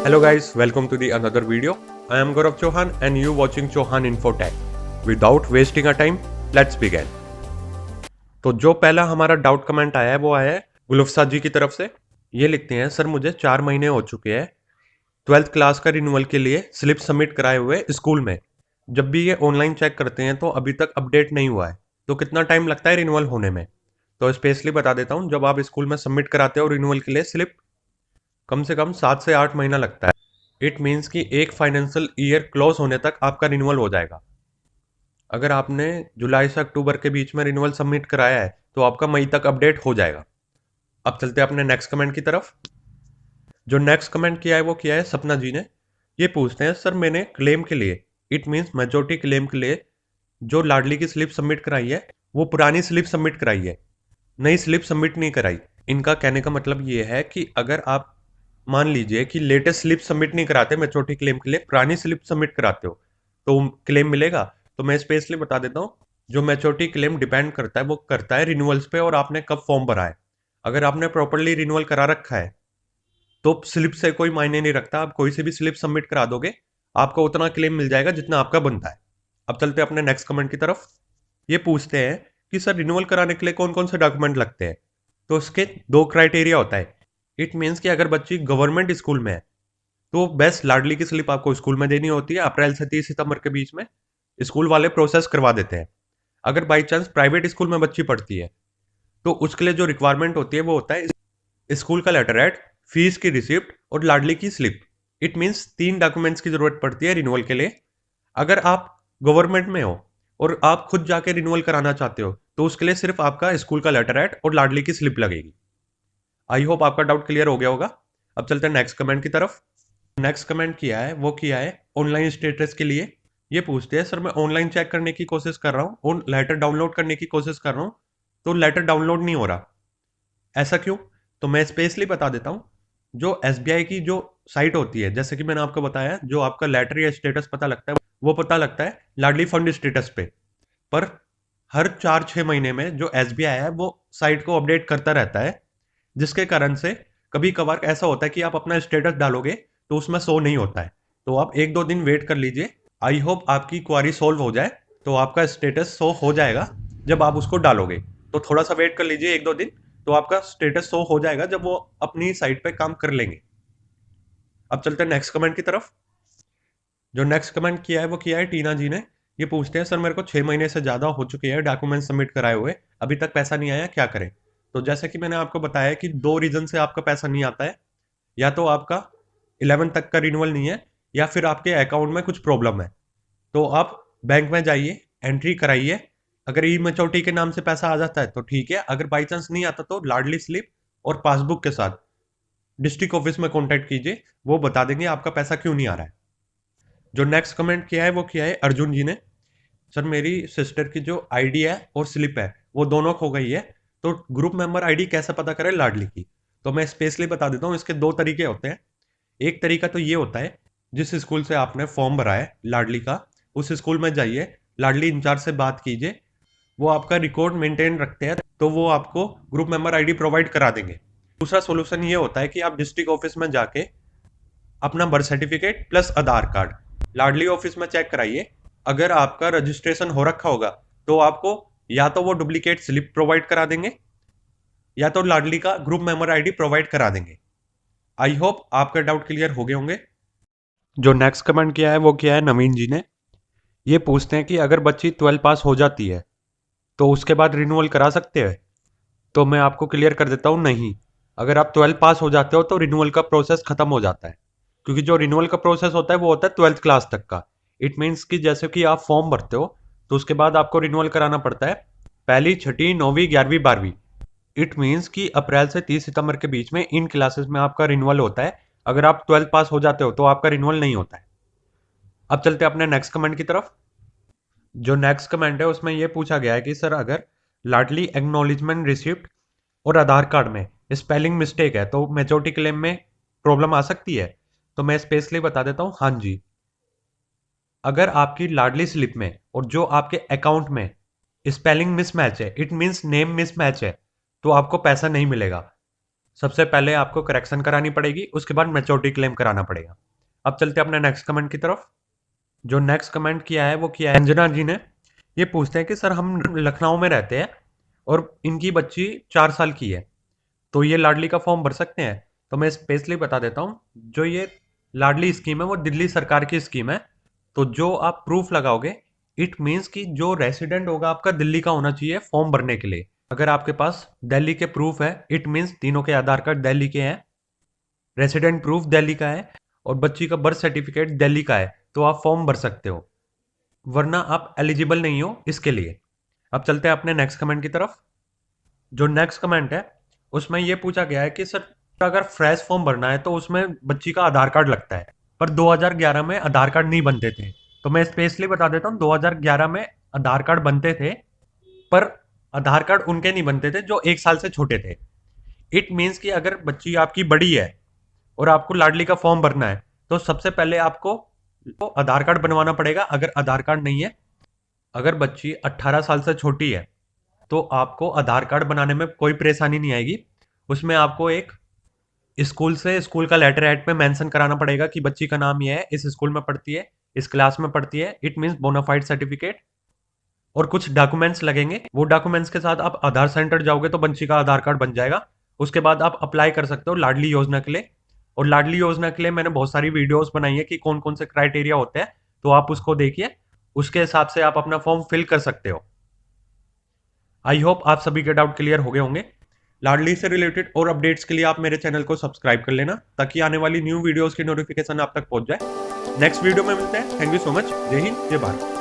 Hello guys, welcome to the another video. I am Gaurav Chauhan and you watching Chauhan Infotech. Without wasting a time, let's begin. तो जो पहला हमारा doubt comment आया है वो आया है गुलफसाद जी की तरफ से। ये लिखते हैं, सर मुझे 4 महीने हो चुके हैं 12th क्लास का रिन्यूअल के लिए स्लिप सबमिट कराए हुए स्कूल में। जब भी ये ऑनलाइन चेक करते हैं तो अभी तक अपडेट नहीं हुआ है, तो कितना टाइम लगता है रिन्यूअल होने में। तो स्पेशली बता देता हूँ, जब आप स्कूल में सबमिट कराते हो रिन्यूअल के लिए स्लिप, कम से कम 7 से 8 महीना लगता है। इट मीन्स कि एक फाइनेंशियल ईयर क्लोज होने तक आपका रिन्यूअल हो जाएगा। अगर आपने जुलाई से अक्टूबर के बीच में रिन्यूअल सबमिट कराया है तो आपका मई तक अपडेट हो जाएगा। अब चलते हैं अपने नेक्स्ट कमेंट की तरफ। जो नेक्स्ट कमेंट किया है वो किया है सपना जी ने। ये पूछते हैं, सर मैंने क्लेम के लिए, इट मीन्स मेजोरिटी क्लेम के लिए जो लाडली की स्लिप सबमिट कराई है वो पुरानी स्लिप सबमिट कराई है, नई स्लिप सबमिट नहीं कराई। इनका कहने का मतलब ये है कि अगर आप मान लीजिए कि लेटेस्ट स्लिप सबमिट नहीं कराते मेच्योरिटी क्लेम के लिए, पुरानी स्लिप सबमिट कराते हो तो क्लेम मिलेगा। तो मैं स्पेशली बता देता हूँ, जो मेच्योरिटी क्लेम डिपेंड करता है वो करता है रिन्यूअल्स पे और आपने कब फॉर्म भरा है। अगर आपने प्रॉपरली रिन्यूअल करा रखा है तो स्लिप से कोई मायने नहीं रखता, आप कोई सी भी स्लिप सबमिट करा दोगे आपको उतना क्लेम मिल जाएगा जितना आपका बनता है। अब चलते हैं अपने नेक्स्ट कमेंट की तरफ। ये पूछते हैं कि सर रिन्यूअल कराने के लिए कौन कौन से डॉक्यूमेंट लगते हैं। तो उसके 2 क्राइटेरिया होता है। इट मीन्स कि अगर बच्ची गवर्नमेंट स्कूल में है तो बेस्ट लाडली की स्लिप आपको स्कूल में देनी होती है। अप्रैल से 30 सितंबर के बीच में स्कूल वाले प्रोसेस करवा देते हैं। अगर बाई चांस प्राइवेट स्कूल में बच्ची पढ़ती है तो उसके लिए जो रिक्वायरमेंट होती है वो होता है स्कूल का लेटर हेड, फीस की रिसिप्ट और लाडली की स्लिप। इट मीन्स 3 डॉक्यूमेंट्स की जरूरत पड़ती है रिन्यूअल के लिए। अगर आप गवर्नमेंट में हो और आप खुद जाके रिन्यूअल कराना चाहते हो तो उसके लिए सिर्फ आपका स्कूल का लेटर हेड और लाडली की स्लिप लगेगी। आई होप आपका डाउट क्लियर हो गया होगा। अब चलते हैं नेक्स्ट कमेंट की तरफ। नेक्स्ट कमेंट किया है वो किया है ऑनलाइन स्टेटस के लिए। ये पूछते हैं, सर मैं ऑनलाइन चेक करने की कोशिश कर रहा हूँ और लेटर डाउनलोड करने की कोशिश कर रहा हूँ तो लेटर डाउनलोड नहीं हो रहा, ऐसा क्यों। तो मैं स्पेशली बता देता हूँ, जो SBI की जो साइट होती है, जैसे कि मैंने आपको बताया, जो आपका लेटर या स्टेटस पता लगता है वो पता लगता है लाडली फंड स्टेटस पे। पर हर 4-6 महीने में जो SBI है वो साइट को अपडेट करता रहता है, जिसके कारण से कभी कभार ऐसा होता है कि आप अपना स्टेटस डालोगे तो उसमें शो नहीं होता है। तो आप 1-2 दिन वेट कर लीजिए। आई होप आपकी क्वारी सॉल्व हो जाए तो आपका स्टेटस शो हो जाएगा जब आप उसको डालोगे। तो थोड़ा सा वेट कर लीजिए 1-2 दिन, तो आपका स्टेटस शो हो जाएगा जब वो अपनी साइट पे काम कर लेंगे। अब चलते हैं नेक्स्ट कमेंट की तरफ। जो नेक्स्ट कमेंट किया है वो किया है टीना जी ने। ये पूछते हैं, सर मेरे को 6 महीने से ज़्यादा हो चुके हैं डॉक्यूमेंट सबमिट कराए हुए, अभी तक पैसा नहीं आया, क्या करें। तो जैसे कि मैंने आपको बताया कि 2 रीज़न से आपका पैसा नहीं आता है। या तो आपका 11 तक का रिन्यूअल नहीं है या फिर आपके अकाउंट में कुछ प्रॉब्लम है। तो आप बैंक में जाइए, एंट्री कराइए। अगर ई मेच्योरिटी के नाम से पैसा आ जाता है तो ठीक है, अगर बाई चांस नहीं आता तो लाडली स्लिप और पासबुक के साथ डिस्ट्रिक्ट ऑफिस में कॉन्टैक्ट कीजिए, वो बता देंगे आपका पैसा क्यों नहीं आ रहा है। जो नेक्स्ट कमेंट किया है वो किया है अर्जुन जी ने। सर मेरी सिस्टर की जो आईडी है और स्लिप है वो दोनों खो गई है, तो ग्रुप मेंबर आईडी कैसे पता करें लाडली की। तो मैं स्पेशली बता देता हूँ, इसके 2 तरीके होते हैं। एक तरीका तो ये होता है, जिस स्कूल से आपने फॉर्म भरा है लाडली का उस स्कूल में जाइए, लाडली इंचार्ज से बात कीजिए, वो आपका रिकॉर्ड मेंटेन रखते हैं तो वो आपको ग्रुप मेंबर आईडी प्रोवाइड करा देंगे। दूसरा सोल्यूशन ये होता है कि आप डिस्ट्रिक्ट ऑफिस में जाके अपना बर्थ सर्टिफिकेट प्लस आधार कार्ड लाडली ऑफिस में चेक कराइए। अगर आपका रजिस्ट्रेशन हो रखा होगा तो आपको या तो वो डुप्लीकेट स्लिप प्रोवाइड करा देंगे या तो लाडली का ग्रुप मेंबर आईडी प्रोवाइड करा देंगे। आई होप आपका डाउट क्लियर हो गए होंगे। जो नेक्स्ट कमेंट किया है वो किया है नवीन जी ने। ये पूछते हैं कि अगर बच्ची 12 पास हो जाती है तो उसके बाद रिन्यूअल करा सकते हैं। तो मैं आपको क्लियर कर देता हूँ, नहीं। अगर आप 12 पास हो जाते हो तो रिन्यूअल का प्रोसेस खत्म हो जाता है, क्योंकि जो रिन्यूअल का प्रोसेस होता है वो होता है 12th क्लास तक का। इट मीन्स कि जैसे कि आप फॉर्म भरते हो तो उसके बाद आपको रिन्यूअल कराना पड़ता है पहली, छठी, 9वीं, 11वीं, 12वीं। इट मीन्स कि अप्रैल से 30 सितंबर के बीच में इन क्लासेस में आपका रिन्यूअल होता है। अगर आप 12th पास हो जाते हो तो आपका रिन्यूअल नहीं होता है। अब चलते हैं अपने नेक्स्ट कमेंट की तरफ। जो नेक्स्ट कमेंट है उसमें यह पूछा गया है कि सर अगर लाडली एक्नॉलेजमेंट रिसिप्ट और आधार कार्ड में स्पेलिंग मिस्टेक है तो मेच्योरिटी क्लेम में प्रॉब्लम आ सकती है। तो मैं स्पेशली बता देता हूँ, हाँ जी। अगर आपकी लाडली स्लिप में और जो आपके अकाउंट में स्पेलिंग मिसमैच है, इट मीन्स नेम मिसमैच है, तो आपको पैसा नहीं मिलेगा। सबसे पहले आपको करेक्शन करानी पड़ेगी, उसके बाद मैच्योरिटी क्लेम कराना पड़ेगा। अब चलते हैं अपने नेक्स्ट कमेंट की तरफ। जो नेक्स्ट कमेंट किया है वो किया है अंजना जी ने। ये पूछते हैं कि सर हम लखनऊ में रहते हैं और इनकी बच्ची 4 साल की है, तो ये लाडली का फॉर्म भर सकते हैं? तो मैं स्पेशली बता देता हूँ, जो ये लाडली स्कीम है वो दिल्ली सरकार की स्कीम है। तो जो आप प्रूफ लगाओगे, इट मीन्स कि जो रेसिडेंट होगा आपका दिल्ली का होना चाहिए फॉर्म भरने के लिए। अगर आपके पास दिल्ली के प्रूफ है, इट मीन्स तीनों के आधार कार्ड दिल्ली के हैं, रेसिडेंट प्रूफ दिल्ली का है और बच्ची का बर्थ सर्टिफिकेट दिल्ली का है, तो आप फॉर्म भर सकते हो, वरना आप एलिजिबल नहीं हो इसके लिए। अब चलते हैं अपने नेक्स्ट कमेंट की तरफ। जो नेक्स्ट कमेंट है उसमें यह पूछा गया है कि सर अगर फ्रेश फॉर्म भरना है तो उसमें बच्ची का आधार कार्ड लगता है, पर 2011 में आधार कार्ड नहीं बनते थे। तो मैं स्पेशली बता देता हूँ, 2011 में आधार कार्ड बनते थे, पर आधार कार्ड उनके नहीं बनते थे जो 1 साल से छोटे थे। इट मीन्स कि अगर बच्ची आपकी बड़ी है और आपको लाडली का फॉर्म भरना है, तो सबसे पहले आपको आधार कार्ड बनवाना पड़ेगा। अगर आधार कार्ड नहीं है, अगर बच्ची 18 साल से छोटी है, तो आपको आधार कार्ड बनाने में कोई परेशानी नहीं आएगी। उसमें आपको एक स्कूल से स्कूल का लेटर हेड पे मेंशन कराना पड़ेगा कि बच्ची का नाम ये है, इस स्कूल में पढ़ती है, इस क्लास में पढ़ती है, इट मीन्स बोनाफाइड सर्टिफिकेट, और कुछ डॉक्यूमेंट्स लगेंगे। वो डॉक्यूमेंट्स के साथ आप आधार सेंटर जाओगे तो बच्ची का आधार कार्ड बन जाएगा। उसके बाद आप अप्लाई कर सकते हो लाडली योजना के लिए। और लाडली योजना के लिए मैंने बहुत सारी वीडियोस बनाई है कि कौन कौन से क्राइटेरिया होते हैं, तो आप उसको देखिए, उसके हिसाब से आप अपना फॉर्म फिल कर सकते हो। आई होप आप सभी के डाउट क्लियर हो गए होंगे। लाडली से रिलेटेड और अपडेट्स के लिए आप मेरे चैनल को सब्सक्राइब कर लेना, ताकि आने वाली न्यू वीडियोस की नोटिफिकेशन आप तक पहुंच जाए। नेक्स्ट वीडियो में मिलते हैं। Thank you so much. जय हिंद, जय भारत।